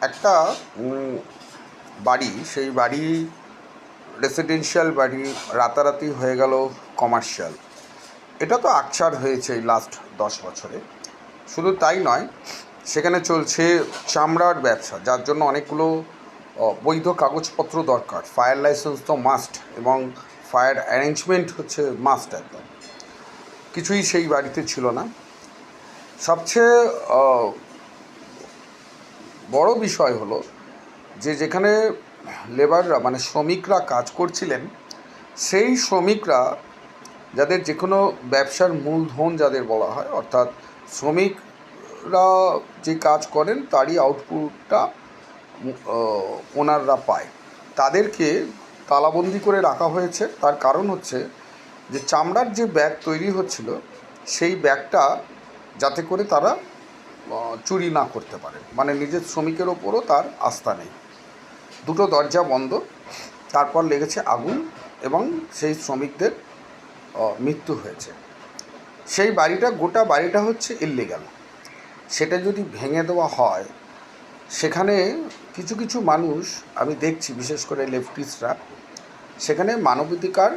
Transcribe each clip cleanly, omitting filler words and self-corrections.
একটা বাড়ি, সেই বাড়ি রেসিডেন্সিয়াল বাড়ি রাতারাতি হয়ে গেল কমার্শিয়াল। এটা তো আকছার হয়েছে এই লাস্ট 10 বছরে। শুধু তাই নয়, সেখানে চলছে চামড়ার ব্যবসা, যার জন্য অনেকগুলো বৈধ কাগজপত্র দরকার। ফায়ার লাইসেন্স তো মাস্ট, এবং ফায়ার অ্যারেঞ্জমেন্ট হচ্ছে মাস্ট একদম। কিছুই সেই বাড়িতে ছিল না। সবচেয়ে বড় বিষয় হলো যে যেখানে লেবাররা মানে শ্রমিকরা কাজ করছিলেন, সেই শ্রমিকরা যাদের যে কোনো ব্যবসার মূলধন যাদের বলা হয়, অর্থাৎ শ্রমিকরা যে কাজ করেন তারই আউটপুটটা ওনাররা পায়, তাদেরকে তালাবন্দি করে রাখা হয়েছে। তার কারণ হচ্ছে যে চামড়ার যে ব্যাগ তৈরি হচ্ছিল, সেই ব্যাগটা যাতে করে তারা চুরি না করতে পারে, মানে নিজের শ্রমিকের ওপরও তার আস্থা নেই। দুটো দরজা বন্ধ, তারপর লেগেছে আগুন এবং সেই শ্রমিকদের মৃত্যু হয়েছে। সেই বাড়িটা, গোটা বাড়িটা হচ্ছে ইললিগাল। সেটা যদি ভেঙে দেওয়া হয়, সেখানে কিছু কিছু মানুষ আমি দেখছি, বিশেষ করে লেফটিস্টরা সেখানে মানবাধিকার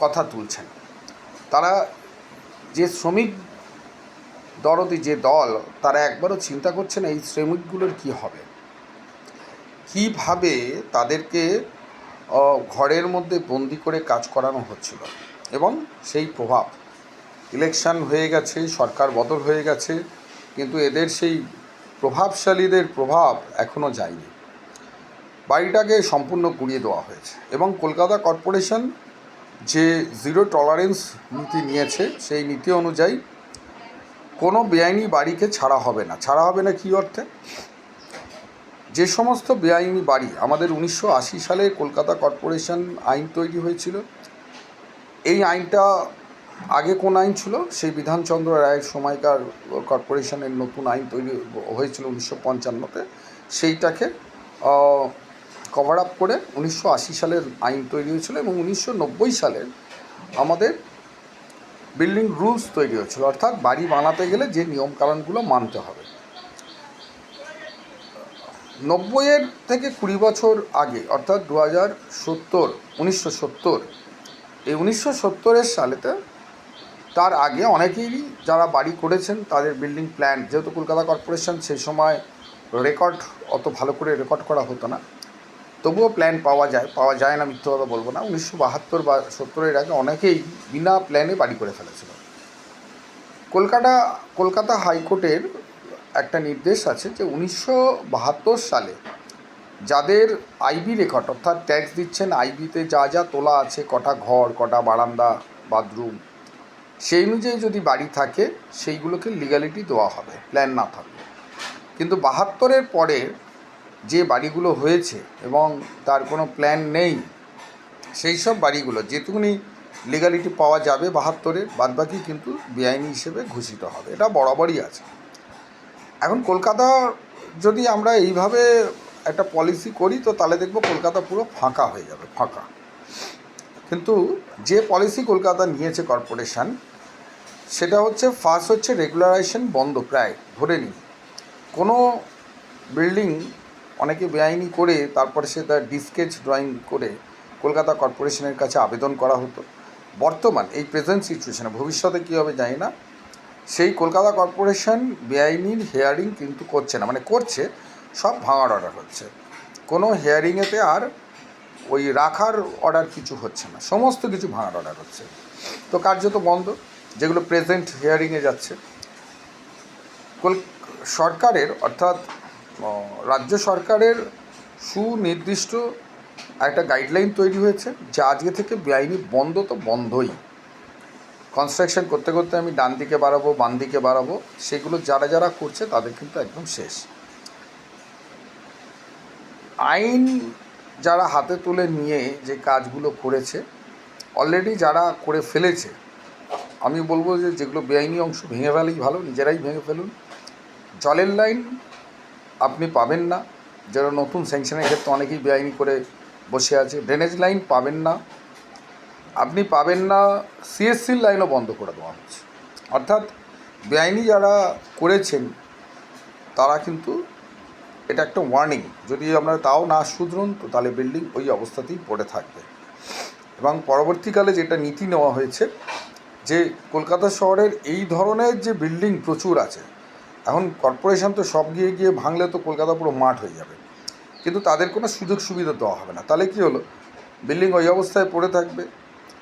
কথা তুলছেন। তারা যে শ্রমিক দরদি যে দল, তারা একবারও চিন্তা করছে না এই শ্রমিকগুলোর কী হবে, কীভাবে তাদেরকে ঘরের মধ্যে বন্দি করে কাজ করানো হচ্ছিল। এবং সেই প্রভাব, ইলেকশন হয়ে গেছে, সরকার বদল হয়ে গেছে, কিন্তু এদের সেই প্রভাবশালীদের প্রভাব এখনও যায়নি। বাড়িটাকে সম্পূর্ণ গুঁড়িয়ে দেওয়া হয়েছে। এবং কলকাতা কর্পোরেশন যে জিরো টলারেন্স নীতি নিয়েছে, সেই নীতি অনুযায়ী কোনো বেআইনি বাড়িকে ছাড়া হবে না। ছাড়া হবে না কী অর্থে? যে সমস্ত বেআইনি বাড়ি, আমাদের 1980 সালে কলকাতা কর্পোরেশন আইন তৈরি হয়েছিল। এই আইনটা আগে কোন আইন ছিল? সেই বিধানচন্দ্র রায়ের সময়কার কর্পোরেশনের নতুন আইন তৈরি হয়েছিল 1955-তে। সেইটাকে কভার আপ করে 1980 সালের আইন তৈরি হয়েছিল, এবং 1990 সালের আমাদের বিল্ডিং রুলস তৈরি হয়েছিল, অর্থাৎ বাড়ি বানাতে গেলে যে নিয়মকানুনগুলো মানতে হবে। 90-এর থেকে 20 বছর আগে, অর্থাৎ 1970, এই 1970-এর সালেতে, তার আগে অনেকেই যারা বাড়ি করেছেন তাদের বিল্ডিং প্ল্যান, যেহেতু কলকাতা কর্পোরেশন সেই সময় রেকর্ড অত ভালো করে রেকর্ড করা হতো না, তবুও প্ল্যান পাওয়া যায় না, মিথ্যে কথা বলবো না। 1972 বা 70-এর আগে অনেকেই বিনা প্ল্যানে বাড়ি করে ফেলেছিল। কলকাতা হাইকোর্টের একটা নির্দেশ আছে যে 1972 সালে যাদের আইবি রেকর্ড, অর্থাৎ ট্যাক্স দিচ্ছেন, আইবিতে যা যা তোলা আছে, কটা ঘর, কটা বারান্দা, বাথরুম, সেই অনুযায়ী যদি বাড়ি থাকে সেইগুলোকে লিগ্যালিটি দেওয়া হবে, প্ল্যান না থাকবে। কিন্তু 72-এর পরে যে বাড়িগুলো হয়েছে এবং তার কোনো প্ল্যান নেই, সেই সব বাড়িগুলো যেটুকুনি লিগ্যালিটি পাওয়া যাবে 72-এর, বাদবাকি কিন্তু বেআইনি হিসেবে ঘোষিত হবে। এটা বরাবরই আছে। এখন কলকাতা যদি আমরা এইভাবে একটা পলিসি করি, তো তাহলে দেখব কলকাতা পুরো ফাঁকা হয়ে যাবে, ফাঁকা। কিন্তু যে পলিসি কলকাতা নিয়েছে কর্পোরেশন, সেটা হচ্ছে ফার্স্ট হচ্ছে রেগুলারাইজেশন বন্ধ, প্রায় ধরে নিই। কোনো বিল্ডিং অনেকে বেআইনি করে তারপরে সে তার ডিসকেচ ড্রয়িং করে কলকাতা কর্পোরেশনের কাছে আবেদন করা হতো। বর্তমান এই প্রেজেন্ট সিচুয়েশনে, ভবিষ্যতে কী হবে জানি না, সেই কলকাতা কর্পোরেশন বেআইনির হেয়ারিং কিন্তু করছে না, মানে করছে, সব ভাঙার অর্ডার হচ্ছে। কোনো হেয়ারিংয়েতে আর ওই রাখার অর্ডার কিছু হচ্ছে না, সমস্ত কিছু ভাঙার অর্ডার হচ্ছে। তো কার্যত বন্ধ, যেগুলো প্রেজেন্ট হিয়ারিংয়ে যাচ্ছে। সরকারের, অর্থাৎ রাজ্য সরকারের সুনির্দিষ্ট একটা গাইডলাইন তৈরি হয়েছে যে আজকে থেকে বেআইনি বন্ধ, তো বন্ধই। কনস্ট্রাকশন করতে করতে আমি ডান দিকে বাড়াবো, বাম দিকে বাড়াবো, সেগুলো যারা যারা করছে তাদের কিন্তু একদম শেষ। আইন যারা হাতে তুলে নিয়ে যে কাজগুলো করেছে, অলরেডি যারা করে ফেলেছে, আমি বলবো যে যেগুলো বেআইনি অংশ ভেঙে ফেলেই ভালো, নিজেরাই ভেঙে ফেলুন। জলের লাইন আপনি পাবেন না, যারা নতুন স্যাংশনের ক্ষেত্রে অনেকেই বেআইনি করে বসে আছে। ড্রেনেজ লাইন পাবেন না, আপনি পাবেন না। সিএসসির লাইনও বন্ধ করে দেওয়া হচ্ছে। অর্থাৎ বেআইনি যারা করেছেন তারা কিন্তু এটা একটা ওয়ার্নিং, যদি আপনারা তাও না শুধরুন তো তাহলে বিল্ডিং ওই অবস্থাতেই পড়ে থাকবে। এবং পরবর্তীকালে যেটা নীতি নেওয়া হয়েছে যে কলকাতা শহরের এই ধরনের যে বিল্ডিং প্রচুর আছে, এখন কর্পোরেশন তো সব গিয়ে গিয়ে ভাঙলে তো কলকাতা পুরো মাঠ হয়ে যাবে, কিন্তু তাদের কোনো সুযোগ সুবিধা দেওয়া হবে না। তাহলে কী হলো, বিল্ডিং ওই অবস্থায় পড়ে থাকবে,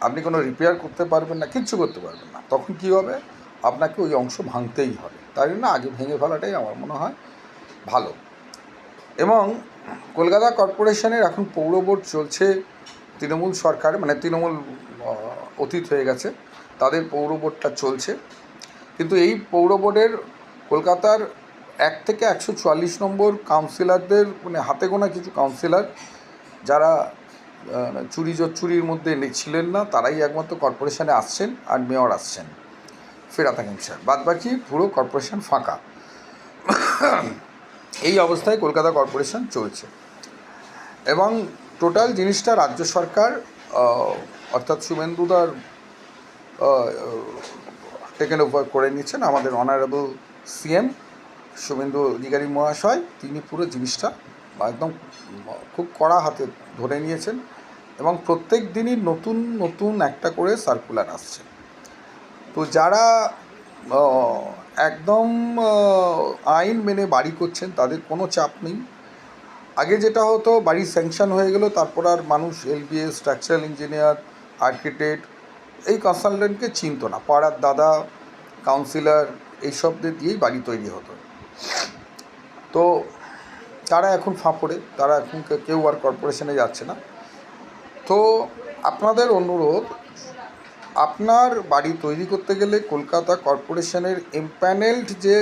আপনি কোনো রিপেয়ার করতে পারবেন না, কিচ্ছু করতে পারবেন না। তখন কী হবে, আপনাকে ওই অংশ ভাঙতেই হবে। তাই জন্য আগে ভেঙে ফেলাটাই আমার মনে হয় ভালো। এবং কলকাতা কর্পোরেশনের এখন পৌর বোর্ড চলছে তৃণমূল সরকার, মানে তৃণমূল অতীত হয়ে গেছে, তাদের পৌর বোর্ডটা চলছে। কিন্তু এই পৌর বোর্ডের কলকাতার 1 থেকে 144 নম্বর কাউন্সিলরদের, মানে হাতে গোনা কিছু কাউন্সিলর যারা চুরি জোচ্চুরির মধ্যে ছিলেন না, তারাই একমাত্র কর্পোরেশনে আসছেন, আর মেয়র আসছেন ফেরাত হাকিম স্যার, বাদবাকি পুরো কর্পোরেশন ফাঁকা। এই অবস্থায় কলকাতা কর্পোরেশন চলছে। এবং টোটাল জিনিসটা রাজ্য সরকার অর্থাৎ শুভেন্দুদার টেকেন ওভার করে নিচ্ছেন। আমাদের অনারেবল সিএম শুভেন্দু অধিকারী মহাশয়, তিনি পুরো জিনিসটা একদম খুব কড়া হাতে ধরে নিয়েছেন। এবং প্রত্যেক দিনই নতুন নতুন একটা করে সার্কুলার আসছে। তো যারা একদম আইন মেনে বাড়ি করছেন তাদের কোনো চাপ নেই। আগে যেটা হতো, বাড়ি স্যাংশন হয়ে গেল, তারপর আর মানুষ এলবিএস, স্ট্রাকচারাল ইঞ্জিনিয়ার, আর্কিটেক্ট, এই কনসালটেন্টকে চিনত না, পাড়ার দাদা, কাউন্সিলর, এইসবদের দিয়েই বাড়ি তৈরি হতো। তো তারা এখন ফাঁপড়ে, তারা এখন কেউ আর কর্পোরেশনে যাচ্ছে না। তো আপনাদের অনুরোধ, আপনার বাড়ি তৈরি করতে গেলে কলকাতা কর্পোরেশনের এমপ্যানেলড যে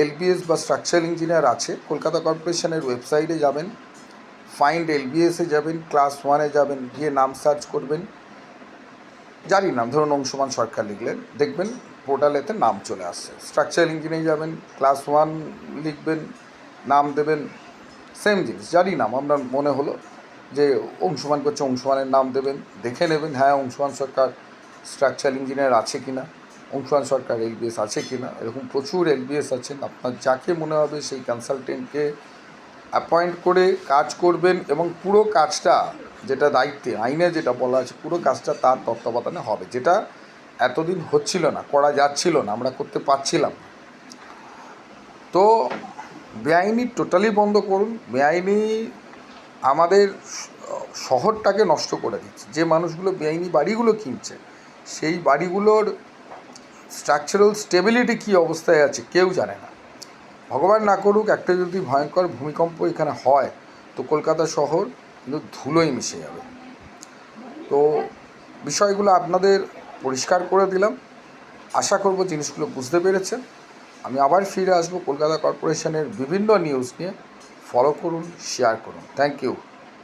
এলবিএস বা স্ট্রাকচারাল ইঞ্জিনিয়ার আছে, কলকাতা কর্পোরেশনের ওয়েবসাইটে যাবেন, ফাইন্ড এলবিএসে যাবেন, ক্লাস 1-এ যাবেন, গিয়ে নাম সার্চ করবেন, যারই নাম, ধরুন অংশুমান সরকার লিখলেন, দেখবেন পোর্টালেতে নাম চলে আসছে। স্ট্রাকচারাল ইঞ্জিনিয়ার যাবেন, ক্লাস 1 লিখবেন, নাম দেবেন, সেম জিনিস, যারই নাম আপনার মনে হলো যে অংশুমান করছে, অংশুমানের নাম দেবেন, দেখে নেবেন হ্যাঁ অংশুমান সরকার স্ট্রাকচারাল ইঞ্জিনিয়ার আছে কি না, অংশুমান সরকার এলবিএস আছে কি না। এরকম প্রচুর এলবিএস আছেন। আপনার যাকে মনে হবে সেই কনসালটেন্টকে অ্যাপয়েন্ট করে কাজ করবেন, এবং পুরো কাজটা যেটা দায়িত্বে আইনে যেটা বলা আছে পুরো কাজটা তার তত্ত্বাবধানে হবে, যেটা এতদিন হচ্ছিল না, করা যাচ্ছিল না, আমরা করতে পারছিলাম। তো বেআইনি টোটালি বন্ধ করুন। বেআইনি আমাদের শহরটাকে নষ্ট করে দিচ্ছে। যে মানুষগুলো বেআইনি বাড়িগুলো কিনছে, সেই বাড়িগুলোর স্ট্রাকচারাল স্টেবিলিটি কী অবস্থায় আছে কেউ জানে না। ভগবান না করুক একটা যদি ভয়ঙ্কর ভূমিকম্প এখানে হয়, তো কলকাতা শহর কিন্তু ধুলোয় মিশে যাবে। তো বিষয়গুলো আপনাদের পরিষ্কার করে দিলাম, আশা করব জিনিসগুলো বুঝতে পেরেছেন। আমি আবার ফিরে আসবো কলকাতা কর্পোরেশনের বিভিন্ন নিউজ নিয়ে। ফলো করুন, শেয়ার করুন। Thank you.